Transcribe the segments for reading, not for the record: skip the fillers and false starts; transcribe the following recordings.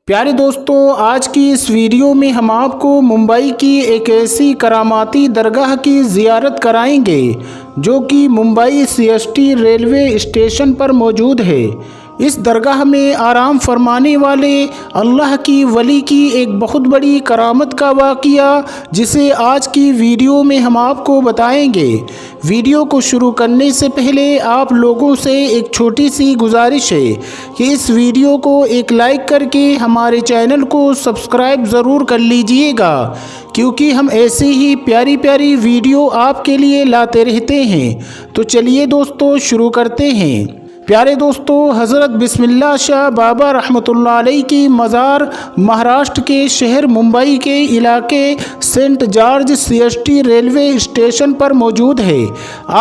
پیارے دوستوں، آج کی اس ویڈیو میں ہم آپ کو ممبئی کی ایک ایسی کراماتی درگاہ کی زیارت کرائیں گے جو کہ ممبئی CST ریلوے اسٹیشن پر موجود ہے۔ اس درگاہ میں آرام فرمانے والے اللہ کی ولی کی ایک بہت بڑی کرامت کا واقعہ جسے آج کی ویڈیو میں ہم آپ کو بتائیں گے۔ ویڈیو کو شروع کرنے سے پہلے آپ لوگوں سے ایک چھوٹی سی گزارش ہے کہ اس ویڈیو کو ایک لائک کر کے ہمارے چینل کو سبسکرائب ضرور کر لیجئے گا، کیونکہ ہم ایسے ہی پیاری پیاری ویڈیو آپ کے لیے لاتے رہتے ہیں۔ تو چلیے دوستو شروع کرتے ہیں۔ پیارے دوستو، حضرت بسم اللہ شاہ بابا رحمۃ اللہ علیہ کی مزار مہاراشٹر کے شہر ممبئی کے علاقے Saint George CST railway station پر موجود ہے۔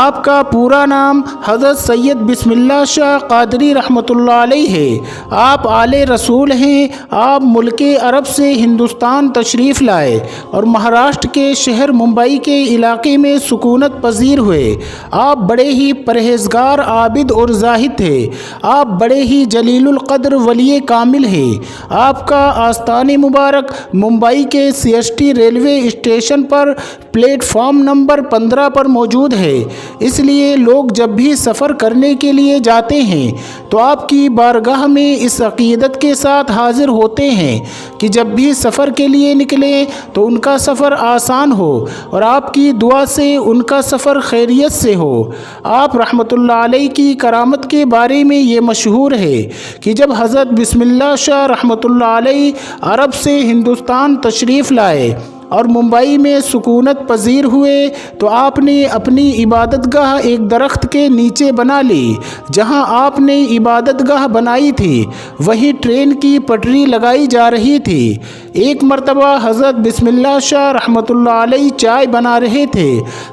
آپ کا پورا نام حضرت سید بسم اللہ شاہ قادری رحمۃ اللہ علیہ ہے۔ آپ آلِ رسول ہیں۔ آپ ملک عرب سے ہندوستان تشریف لائے اور مہاراشٹر کے شہر ممبئی کے علاقے میں سکونت پذیر ہوئے۔ آپ بڑے ہی پرہیزگار، عابد اور زاہد تھے۔ آپ بڑے ہی جلیل القدر ولی کامل ہیں۔ آپ کا آستان مبارک ممبئی کے CST ریلوے اسٹیشن پر پلیٹ فارم نمبر 15 پر موجود ہے۔ اس لیے لوگ جب بھی سفر کرنے کے لیے جاتے ہیں تو آپ کی بارگاہ میں اس عقیدت کے ساتھ حاضر ہوتے ہیں کہ جب بھی سفر کے لیے نکلیں تو ان کا سفر آسان ہو اور آپ کی دعا سے ان کا سفر خیریت سے ہو۔ آپ رحمۃ اللہ علیہ کی کرامت کے بارے میں یہ مشہور ہے کہ جب حضرت بسم اللہ شاہ رحمۃ اللہ علیہ عرب سے ہندوستان تشریف لائے اور ممبئی میں سکونت پذیر ہوئے تو آپ نے اپنی عبادت گاہ ایک درخت کے نیچے بنا لی۔ جہاں آپ نے عبادت گاہ بنائی تھی وہیں ٹرین کی پٹری لگائی جا رہی تھی۔ ایک مرتبہ حضرت بسم اللہ شاہ رحمۃ اللہ علیہ چائے بنا رہے تھے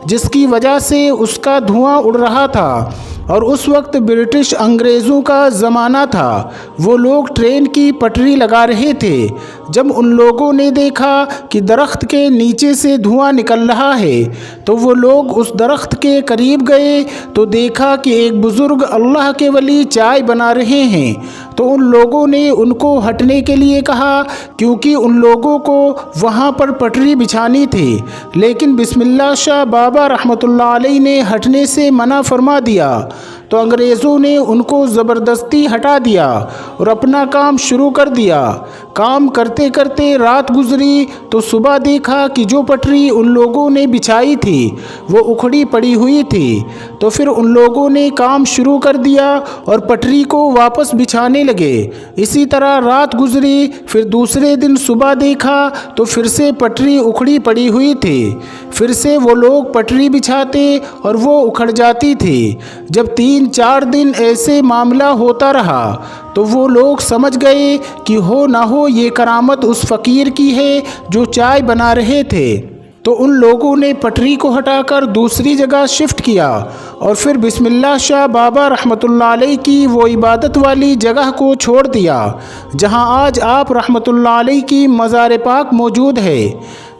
جس کی وجہ سے اس کا دھواں اڑ رہا تھا، اور اس وقت برٹش انگریزوں کا زمانہ تھا۔ وہ لوگ ٹرین کی پٹری لگا رہے تھے۔ جب ان لوگوں نے دیکھا کہ درخت کے نیچے سے دھواں نکل رہا ہے تو وہ لوگ اس درخت کے قریب گئے تو دیکھا کہ ایک بزرگ اللہ کے ولی چائے بنا رہے ہیں۔ تو ان لوگوں نے ان کو ہٹنے کے لیے کہا کیونکہ ان لوگوں کو وہاں پر پٹری بچھانی تھی، لیکن بسم اللہ شاہ بابا رحمۃ اللہ علیہ نے ہٹنے سے منع فرما دیا۔ تو انگریزوں نے ان کو زبردستی ہٹا دیا اور اپنا کام شروع کر دیا۔ کام کرتے کرتے رات گزری تو صبح دیکھا کہ جو پٹری ان لوگوں نے بچھائی تھی وہ اکھڑی پڑی ہوئی تھی۔ تو پھر ان لوگوں نے کام شروع کر دیا اور پٹری کو واپس بچھانے لگے۔ اسی طرح رات گزری، پھر دوسرے دن صبح دیکھا تو پھر سے پٹری اکھڑی پڑی ہوئی تھی۔ پھر سے وہ لوگ پٹری بچھاتے اور وہ اکھڑ جاتی تھی۔ جب 3-4 دن ایسے معاملہ ہوتا رہا تو وہ لوگ سمجھ گئے کہ ہو نہ ہو یہ کرامت اس فقیر کی ہے جو چائے بنا رہے تھے۔ تو ان لوگوں نے پٹری کو ہٹا کر دوسری جگہ شفٹ کیا اور پھر بسم اللہ شاہ بابا رحمۃ اللہ علیہ کی وہ عبادت والی جگہ کو چھوڑ دیا جہاں آج آپ رحمۃ اللہ علیہ کی مزار پاک موجود ہے۔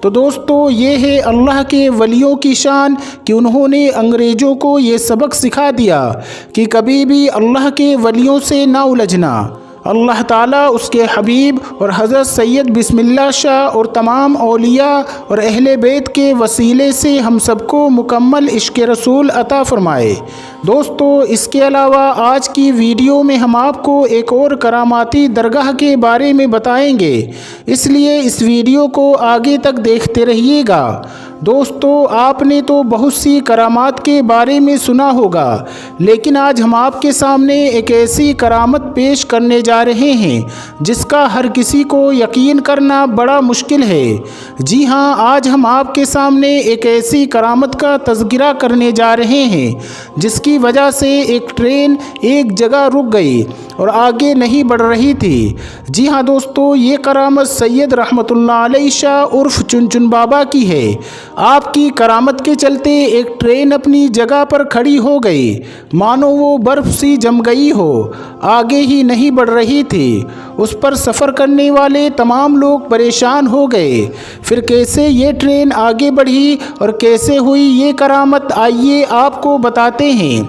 تو دوستو، یہ ہے اللہ کے ولیوں کی شان کہ انہوں نے انگریزوں کو یہ سبق سکھا دیا کہ کبھی بھی اللہ کے ولیوں سے نہ الجھنا۔ اللہ تعالیٰ اس کے حبیب اور حضرت سید بسم اللہ شاہ اور تمام اولیاء اور اہل بیت کے وسیلے سے ہم سب کو مکمل عشق رسول عطا فرمائے۔ دوستو، اس کے علاوہ آج کی ویڈیو میں ہم آپ کو ایک اور کراماتی درگاہ کے بارے میں بتائیں گے، اس لیے اس ویڈیو کو آگے تک دیکھتے رہیے گا۔ دوستو، آپ نے تو بہت سی کرامات کے بارے میں سنا ہوگا، لیکن آج ہم آپ کے سامنے ایک ایسی کرامت پیش کرنے جا رہے ہیں جس کا ہر کسی کو یقین کرنا بڑا مشکل ہے۔ جی ہاں، آج ہم آپ کے سامنے ایک ایسی کرامت کا تذکرہ کرنے جا رہے ہیں جس کی وجہ سے ایک ٹرین ایک جگہ رک گئی اور آگے نہیں بڑھ رہی تھی۔ جی ہاں دوستو، یہ کرامت سید رحمۃ اللہ علیہ شاہ عرف چنچن بابا کی ہے۔ آپ کی کرامت کے چلتے ایک ٹرین اپنی جگہ پر کھڑی ہو گئی، مانو وہ برف سی جم گئی ہو، آگے ہی نہیں بڑھ رہی تھی۔ اس پر سفر کرنے والے تمام لوگ پریشان ہو گئے۔ پھر کیسے یہ ٹرین آگے بڑھی اور کیسے ہوئی یہ کرامت، آئیے آپ کو بتاتے ہیں۔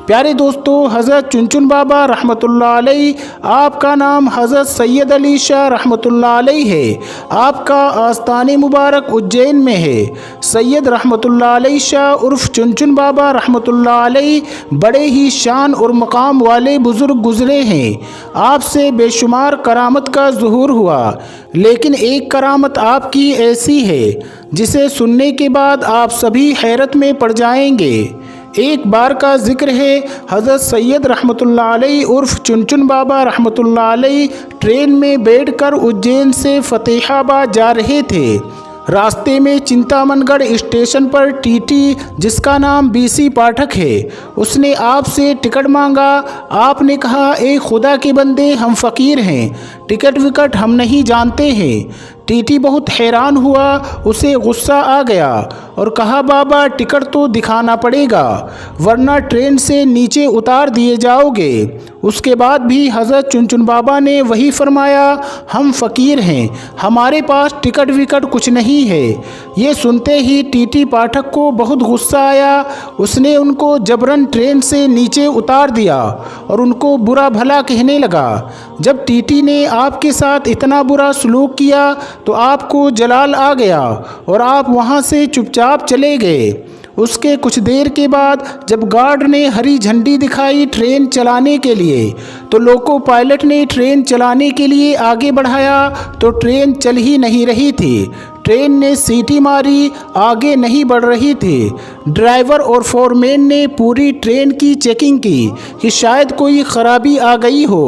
پیارے دوستو، حضرت چنچن بابا رحمۃ اللہ علیہ، آپ کا نام حضرت سید علی شاہ رحمۃ اللہ علیہ ہے۔ آپ کا آستان مبارک اجین میں ہے۔ سید رحمۃ اللہ علیہ شاہ عرف چنچن بابا رحمۃ اللہ علیہ بڑے ہی شان اور مقام والے بزرگ گزرے ہیں۔ آپ سے بے شمار کرامت کا ظہور ہوا، لیکن ایک کرامت آپ کی ایسی ہے جسے سننے کے بعد آپ سبھی حیرت میں پڑ جائیں گے۔ ایک بار کا ذکر ہے، حضرت سید رحمۃ اللہ علیہ عرف چنچن بابا رحمۃ اللہ علیہ ٹرین میں بیٹھ کر اجین سے فتح آباد جا رہے تھے۔ راستے میں چنتامن گڑھ اسٹیشن پر ٹی ٹی، جس کا نام بی سی پاٹھک ہے، اس نے آپ سے ٹکٹ مانگا۔ آپ نے کہا، اے خدا کے بندے، ہم فقیر ہیں، ٹکٹ وکٹ ہم نہیں جانتے ہیں۔ ٹی ٹی بہت حیران ہوا، اسے غصہ آ گیا اور کہا، بابا ٹکٹ تو دکھانا پڑے گا ورنہ ٹرین سے نیچے اتار دیے جاؤ گے۔ اس کے بعد بھی حضرت چنچن بابا نے وہی فرمایا، ہم فقیر ہیں، ہمارے پاس ٹکٹ وکٹ کچھ نہیں ہے۔ یہ سنتے ہی ٹی ٹی پاٹھک کو بہت غصہ آیا۔ اس نے ان کو جبراً ٹرین سے نیچے اتار دیا اور ان کو برا بھلا کہنے لگا۔ جب ٹی ٹی نے آپ کے ساتھ اتنا برا سلوک کیا تو آپ کو جلال آ گیا اور آپ وہاں سے چپ چاپ چلے گئے۔ اس کے کچھ دیر کے بعد جب گارڈ نے ہری جھنڈی دکھائی ٹرین چلانے کے لیے، تو لوکو پائلٹ نے ٹرین چلانے کے لیے آگے بڑھایا تو ٹرین چل ہی نہیں رہی تھی۔ ٹرین نے سیٹی ماری، آگے نہیں بڑھ رہی تھی۔ ڈرائیور اور فورمین نے پوری ٹرین کی چیکنگ کی کہ شاید کوئی خرابی آ گئی ہو،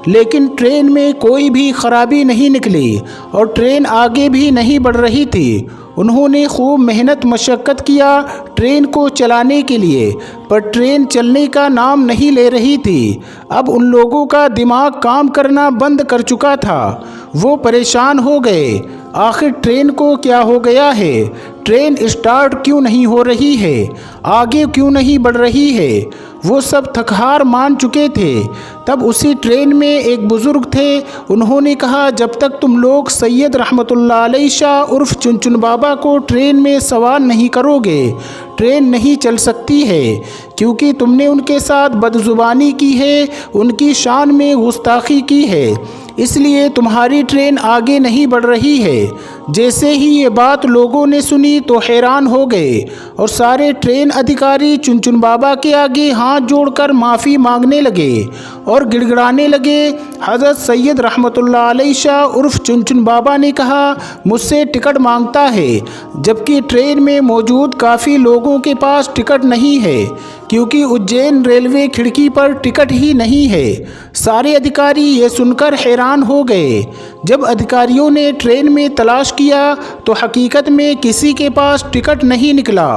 لیکن ٹرین میں کوئی بھی خرابی نہیں نکلی اور ٹرین آگے بھی نہیں بڑھ رہی تھی۔ انہوں نے خوب محنت مشقت کیا ٹرین کو چلانے کے لیے، پر ٹرین چلنے کا نام نہیں لے رہی تھی۔ اب ان لوگوں کا دماغ کام کرنا بند کر چکا تھا، وہ پریشان ہو گئے۔ آخر ٹرین کو کیا ہو گیا ہے؟ ٹرین اسٹارٹ کیوں نہیں ہو رہی ہے؟ آگے کیوں نہیں بڑھ رہی ہے؟ وہ سب تھکہار مان چکے تھے۔ تب اسی ٹرین میں ایک بزرگ تھے، انہوں نے کہا، جب تک تم لوگ سید رحمۃ اللہ علیہ شاہ عرف چنچن بابا کو ٹرین میں سوار نہیں کرو گے، ٹرین نہیں چل سکتی ہے، کیونکہ تم نے ان کے ساتھ بدزبانی کی ہے، ان کی شان میں گستاخی کی ہے، اس لیے تمہاری ٹرین آگے نہیں بڑھ رہی ہے۔ جیسے ہی یہ بات لوگوں نے سنی تو حیران ہو گئے اور سارے ٹرین ادھیکاری چنچن بابا کے آگے ہاتھ جوڑ کر معافی مانگنے لگے اور گڑ گڑانے لگے۔ حضرت سید رحمۃ اللہ علیہ شاہ عرف چنچن بابا نے کہا، مجھ سے ٹکٹ مانگتا ہے، جبکہ ٹرین میں موجود کافی لوگوں کے پاس ٹکٹ نہیں ہے، کیونکہ اجین ریلوے کھڑکی پر ٹکٹ ہی نہیں ہے۔ سارے ادھیکاری یہ سن کر حیران ہو گئے۔ جب ادھیکاریوں نے ٹرین میں تلاش کیا تو حقیقت میں کسی کے پاس ٹکٹ نہیں نکلا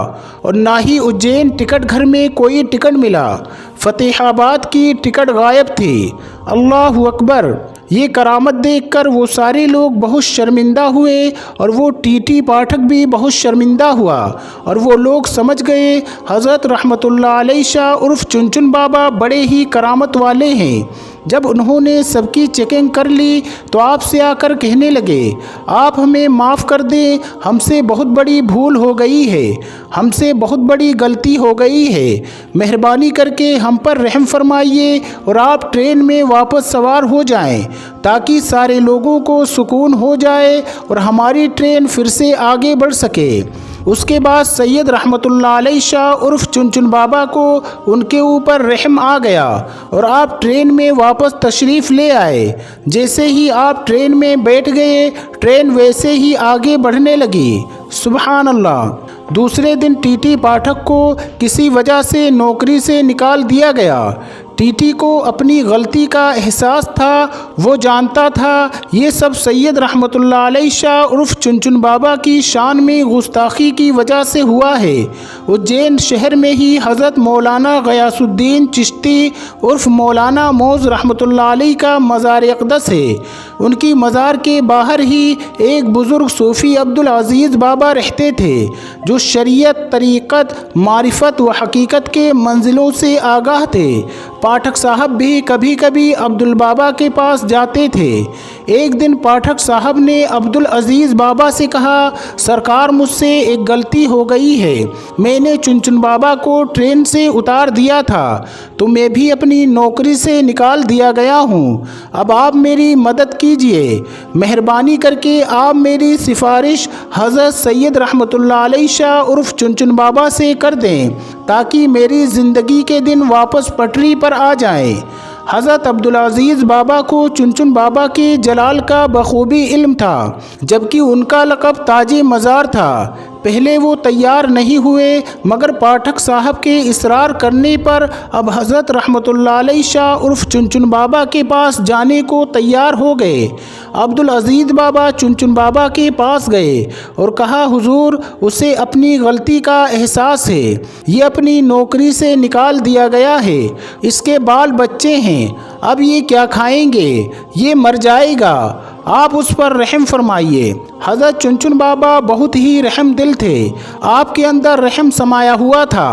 اور نہ ہی اجین ٹکٹ گھر میں کوئی ٹکٹ ملا۔ فتح آباد کی ٹکٹ غائب تھی۔ اللہ اکبر! یہ کرامت دیکھ کر وہ سارے لوگ بہت شرمندہ ہوئے اور وہ ٹی ٹی پاٹھک بھی بہت شرمندہ ہوا اور وہ لوگ سمجھ گئے حضرت رحمۃ اللہ علیہ شاہ عرف چنچن بابا بڑے ہی کرامت والے ہیں۔ جب انہوں نے سب کی چیکنگ کر لی تو آپ سے آ کر کہنے لگے، آپ ہمیں معاف کر دیں، ہم سے بہت بڑی بھول ہو گئی ہے، ہم سے بہت بڑی غلطی ہو گئی ہے، مہربانی کر کے ہم پر رحم فرمائیے اور آپ ٹرین میں واپس سوار ہو جائیں تاکہ سارے لوگوں کو سکون ہو جائے اور ہماری ٹرین پھر سے آگے بڑھ سکے۔ اس کے بعد سید رحمۃ اللہ علیہ شاہ عرف چنچن بابا کو ان کے اوپر رحم آ گیا اور آپ ٹرین میں واپس تشریف لے آئے۔ جیسے ہی آپ ٹرین میں بیٹھ گئے، ٹرین ویسے ہی آگے بڑھنے لگی۔ سبحان اللہ! دوسرے دن ٹی ٹی پاٹھک کو کسی وجہ سے نوکری سے نکال دیا گیا۔ ٹی ٹی کو اپنی غلطی کا احساس تھا، وہ جانتا تھا یہ سب سید رحمۃ اللہ علیہ شاہ عرف چنچن بابا کی شان میں گستاخی کی وجہ سے ہوا ہے۔ اجین شہر میں ہی حضرت مولانا غیاث الدین چشتی عرف مولانا موز رحمۃ اللہ علیہ کا مزار اقدس ہے۔ ان کی مزار کے باہر ہی ایک بزرگ صوفی عبدالعزیز بابا رہتے تھے، جو شریعت، طریقت، معرفت و حقیقت کے منزلوں سے آگاہ تھے۔ پاٹھک صاحب بھی کبھی کبھی عبدالبابا کے پاس جاتے تھے۔ ایک دن پاٹھک صاحب نے عبدالعزیز بابا سے کہا، سرکار مجھ سے ایک غلطی ہو گئی ہے، میں نے چنچن بابا کو ٹرین سے اتار دیا تھا تو میں بھی اپنی نوکری سے نکال دیا گیا ہوں، اب آپ میری مدد کیجئے، مہربانی کر کے آپ میری سفارش حضرت سید رحمۃ اللہ علیہ شاہ عرف چنچن بابا سے کر دیں تاکہ میری زندگی کے دن واپس پٹری پر آ جائیں۔ حضرت عبدالعزیز بابا کو چنچن بابا کے جلال کا بخوبی علم تھا، جبکہ ان کا لقب تاج مزار تھا۔ پہلے وہ تیار نہیں ہوئے، مگر پاٹھک صاحب کے اصرار کرنے پر اب حضرت رحمۃ اللہ علیہ شاہ عرف چنچن بابا کے پاس جانے کو تیار ہو گئے۔ عبدالعزیز بابا چنچن بابا کے پاس گئے اور کہا، حضور، اسے اپنی غلطی کا احساس ہے، یہ اپنی نوکری سے نکال دیا گیا ہے، اس کے بال بچے ہیں، اب یہ کیا کھائیں گے، یہ مر جائے گا، آپ اس پر رحم فرمائیے۔ حضرت چنچن بابا بہت ہی رحم دل تھے، آپ کے اندر رحم سمایا ہوا تھا۔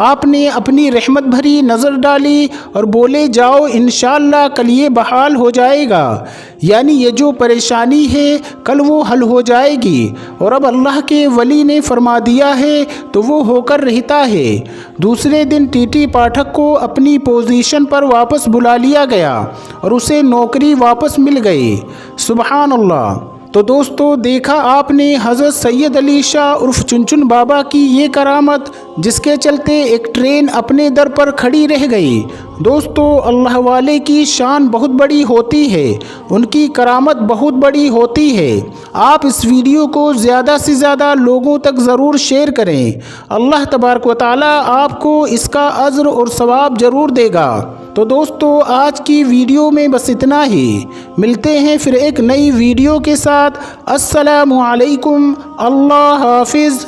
آپ نے اپنی رحمت بھری نظر ڈالی اور بولے، جاؤ، انشاءاللہ کل یہ بحال ہو جائے گا، یعنی یہ جو پریشانی ہے کل وہ حل ہو جائے گی، اور اب اللہ کے ولی نے فرما دیا ہے تو وہ ہو کر رہتا ہے۔ دوسرے دن ٹی ٹی پاٹھک کو اپنی پوزیشن پر واپس بلا لیا گیا اور اسے نوکری واپس مل گئی۔ سبحان اللہ۔ تو دوستو، دیکھا آپ نے حضرت سید علی شاہ عرف چنچن بابا کی یہ کرامت، جس کے چلتے ایک ٹرین اپنے در پر کھڑی رہ گئی۔ دوستو، اللہ والے کی شان بہت بڑی ہوتی ہے، ان کی کرامت بہت بڑی ہوتی ہے۔ آپ اس ویڈیو کو زیادہ سے زیادہ لوگوں تک ضرور شیئر کریں، اللہ تبارک و تعالی آپ کو اس کا اجر اور ثواب ضرور دے گا۔ تو دوستو، آج کی ویڈیو میں بس اتنا ہی، ملتے ہیں پھر ایک نئی ویڈیو کے ساتھ۔ السلام علیکم، اللہ حافظ۔